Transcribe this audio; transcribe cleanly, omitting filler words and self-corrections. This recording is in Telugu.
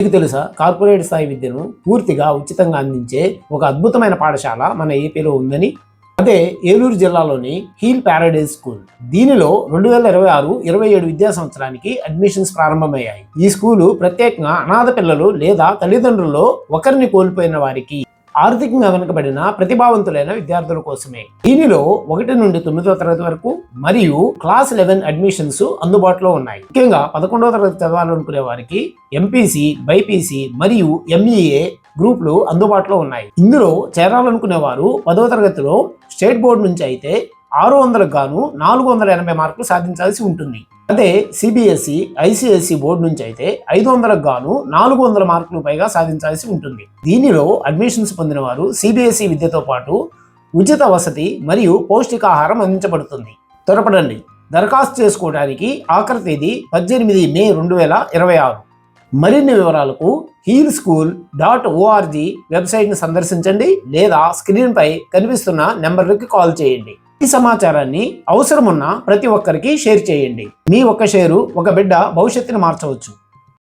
మీకు తెలుసా, కార్పొరేట్ స్థాయి విద్యను పూర్తిగా ఉచితంగా అందించే ఒక అద్భుతమైన పాఠశాల మన ఏపీలో ఉందని? అదే ఏలూరు జిల్లాలోని హీల్ ప్యారడైజ్ స్కూల్. దీనిలో 2026-27 విద్యా సంవత్సరానికి అడ్మిషన్స్ ప్రారంభమయ్యాయి. ఈ స్కూలు ప్రత్యేకంగా అనాథ పిల్లలు లేదా తల్లిదండ్రుల్లో ఒకరిని కోల్పోయిన వారికి, ఆర్థికంగా వెనుకబడిన ప్రతిభావంతులైన విద్యార్థుల కోసమే. దీనిలో 1 నుండి 9వ తరగతి వరకు మరియు క్లాస్ 11 అడ్మిషన్స్ అందుబాటులో ఉన్నాయి. ముఖ్యంగా 11వ తరగతి చదవాలనుకునే వారికి ఎంపీసీ, బైపీసీ మరియు ఎంఈఏ గ్రూపులు అందుబాటులో ఉన్నాయి. ఇందులో చేరాలనుకునే వారు 10వ తరగతిలో స్టేట్ బోర్డు నుంచి అయితే 600కు గాను 480 మార్కులు సాధించాల్సి ఉంటుంది. అదే సిబిఎస్ఈ, ఐసిఎస్ఈ బోర్డు నుంచి అయితే 500కు గాను 400 మార్కులు పైగా సాధించాల్సి ఉంటుంది. దీనిలో అడ్మిషన్స్ పొందిన వారు సిబిఎస్ఈ విద్యతో పాటు ఉచిత వసతి మరియు పౌష్టికాహారం అందించబడుతుంది. త్వరపడండి, దరఖాస్తు చేసుకోవడానికి ఆఖరి తేదీ 18 మే 2026. మరిన్ని వివరాలకు healschool.org వెబ్సైట్ని సందర్శించండి లేదా స్క్రీన్పై కనిపిస్తున్న నెంబర్లకి కాల్ చేయండి. ఈ సమాచారాన్ని అవసరమున్న ప్రతి ఒక్కరికి షేర్ చేయండి. మీ ఒక్క షేరు ఒక బిడ్డ భవిష్యత్తుని మార్చవచ్చు.